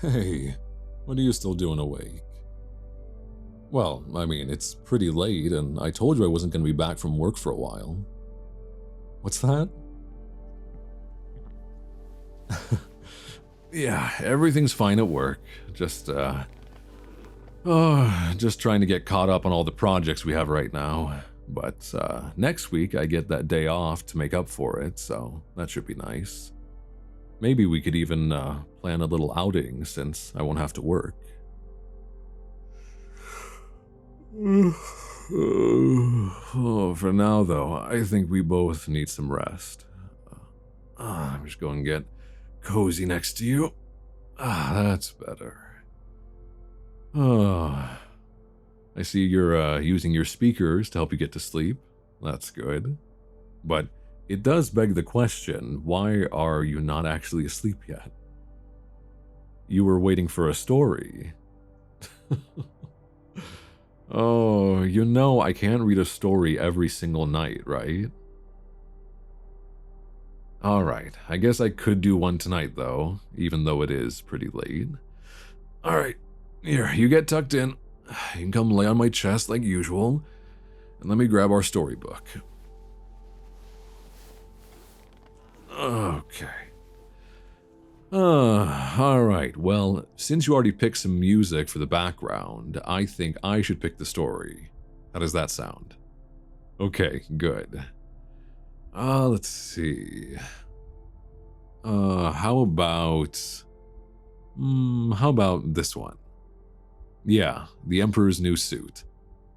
Hey, what are you still doing awake? Well, I mean, it's pretty late, and I told you I wasn't going to be back from work for a while. What's that? Yeah, everything's fine at work. Just trying to get caught up on all the projects we have right now. But next week I get that day off to make up for it, so that should be nice. Maybe we could even plan a little outing since I won't have to work. Oh, for now, though, I think we both need some rest. I'm just going to get cozy next to you. That's better. Oh, I see you're using your speakers to help you get to sleep. That's good. But it does beg the question, why are you not actually asleep yet? You were waiting for a story. Oh, you know I can't read a story every single night, right? Alright, I guess I could do one tonight though, even though it is pretty late. Alright, here, you get tucked in. You can come lay on my chest like usual, and let me grab our storybook. Okay. Alright, well, since you already picked some music for the background, I think I should pick the story. How does that sound? Okay, good. Let's see. How about this one? Yeah, The Emperor's New Suit.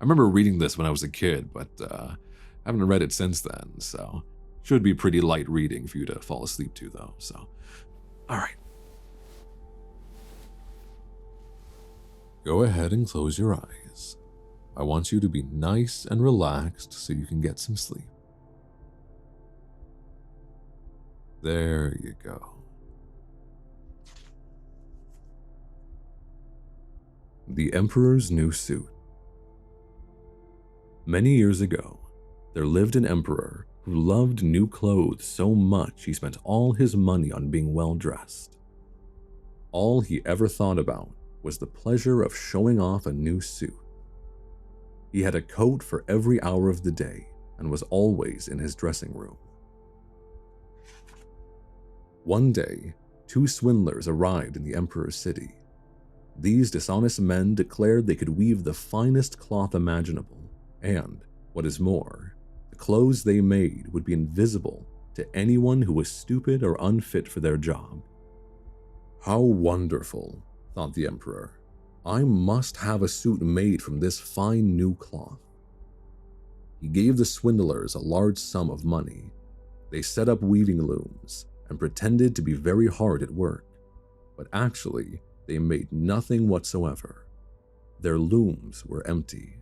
I remember reading this when I was a kid, but I haven't read it since then, so should be pretty light reading for you to fall asleep to, though, so. Alright. Go ahead and close your eyes. I want you to be nice and relaxed so you can get some sleep. There you go. The Emperor's New Suit. Many years ago, there lived an emperor who loved new clothes so much he spent all his money on being well dressed. All he ever thought about was the pleasure of showing off a new suit. He had a coat for every hour of the day and was always in his dressing room. One day, two swindlers arrived in the emperor's city. These dishonest men declared they could weave the finest cloth imaginable, and, what is more, the clothes they made would be invisible to anyone who was stupid or unfit for their job. How wonderful, thought the emperor. I must have a suit made from this fine new cloth. He gave the swindlers a large sum of money. They set up weaving looms and pretended to be very hard at work, but actually they made nothing whatsoever. Their looms were empty.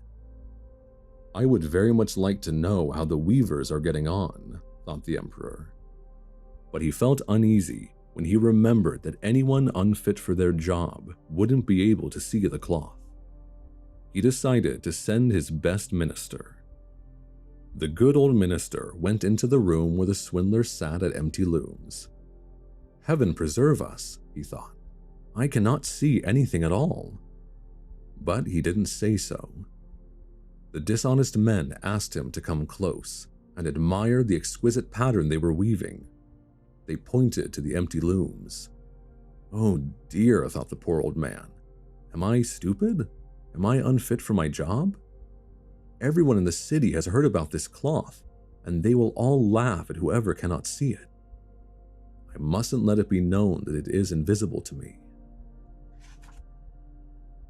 I would very much like to know how the weavers are getting on, thought the emperor. But he felt uneasy when he remembered that anyone unfit for their job wouldn't be able to see the cloth. He decided to send his best minister. The good old minister went into the room where the swindlers sat at empty looms. Heaven preserve us, he thought. I cannot see anything at all. But he didn't say so. The dishonest men asked him to come close and admire the exquisite pattern they were weaving. They pointed to the empty looms. Oh dear, thought the poor old man. Am I stupid? Am I unfit for my job? Everyone in the city has heard about this cloth, and they will all laugh at whoever cannot see it. I mustn't let it be known that it is invisible to me.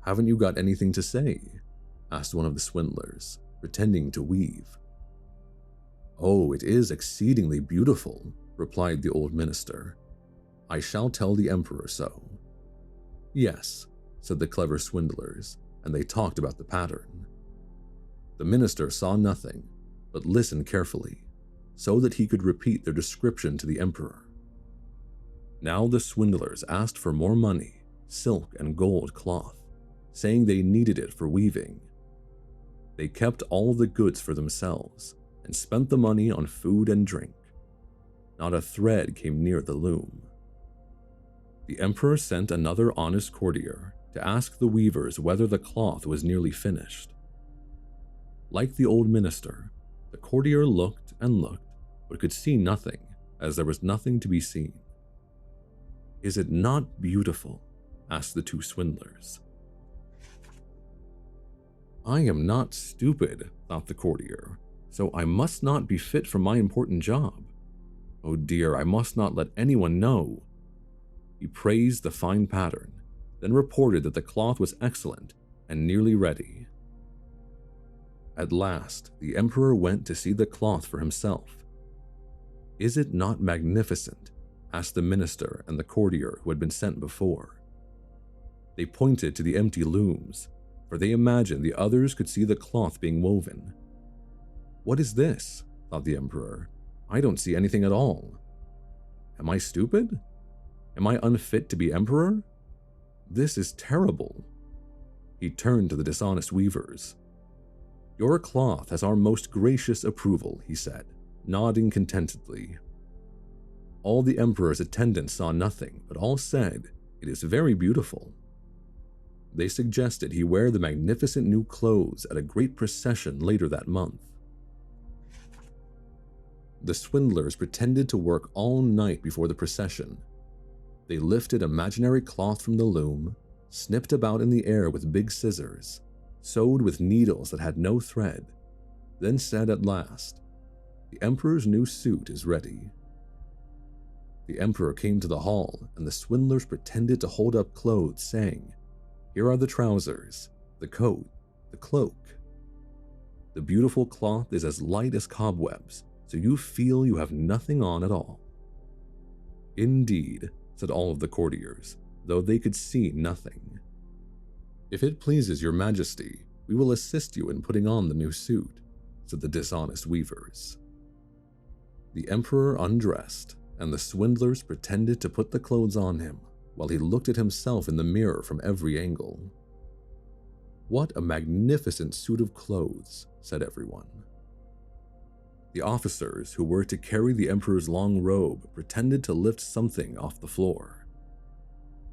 Haven't you got anything to say? Asked one of the swindlers, pretending to weave. Oh, it is exceedingly beautiful, replied the old minister. I shall tell the emperor so. Yes, said the clever swindlers, and they talked about the pattern. The minister saw nothing, but listened carefully, so that he could repeat their description to the emperor. Now the swindlers asked for more money, silk and gold cloth, saying they needed it for weaving. They kept all the goods for themselves and spent the money on food and drink. Not a thread came near the loom. The emperor sent another honest courtier to ask the weavers whether the cloth was nearly finished. Like the old minister, the courtier looked and looked, but could see nothing, as there was nothing to be seen. "Is it not beautiful?" asked the two swindlers. "I am not stupid," thought the courtier, "so I must not be fit for my important job. Oh dear, I must not let anyone know." He praised the fine pattern, then reported that the cloth was excellent and nearly ready. At last, the emperor went to see the cloth for himself. "Is it not magnificent?" asked the minister and the courtier who had been sent before. They pointed to the empty looms, for they imagined the others could see the cloth being woven. "What is this?" thought the emperor. "I don't see anything at all. Am I stupid? Am I unfit to be emperor? This is terrible." He turned to the dishonest weavers. "Your cloth has our most gracious approval," he said, nodding contentedly. All the emperor's attendants saw nothing, but all said, "It is very beautiful." They suggested he wear the magnificent new clothes at a great procession later that month. The swindlers pretended to work all night before the procession. They lifted imaginary cloth from the loom, snipped about in the air with big scissors, sewed with needles that had no thread, then said at last, "The emperor's new suit is ready." The emperor came to the hall, and the swindlers pretended to hold up clothes, saying, "Here are the trousers, the coat, the cloak." The beautiful cloth is as light as cobwebs, so you feel you have nothing on at all. "Indeed," said all of the courtiers, though they could see nothing. "If it pleases your majesty, we will assist you in putting on the new suit," said the dishonest weavers. The emperor undressed, and the swindlers pretended to put the clothes on him, while he looked at himself in the mirror from every angle. "What a magnificent suit of clothes," said everyone. The officers who were to carry the emperor's long robe pretended to lift something off the floor.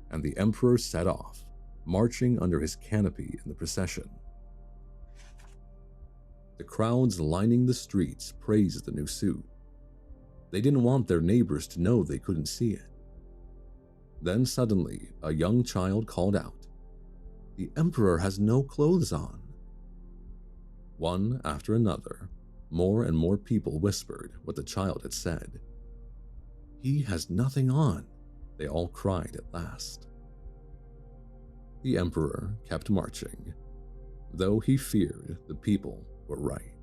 And the emperor set off, marching under his canopy in the procession. The crowds lining the streets praised the new suit. They didn't want their neighbors to know they couldn't see it. Then suddenly, a young child called out, "The emperor has no clothes on." One after another, more and more people whispered what the child had said. "He has nothing on," they all cried at last. The emperor kept marching, though he feared the people were right.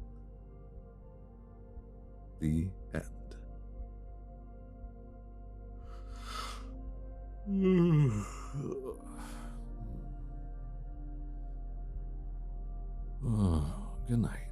The end. Good night.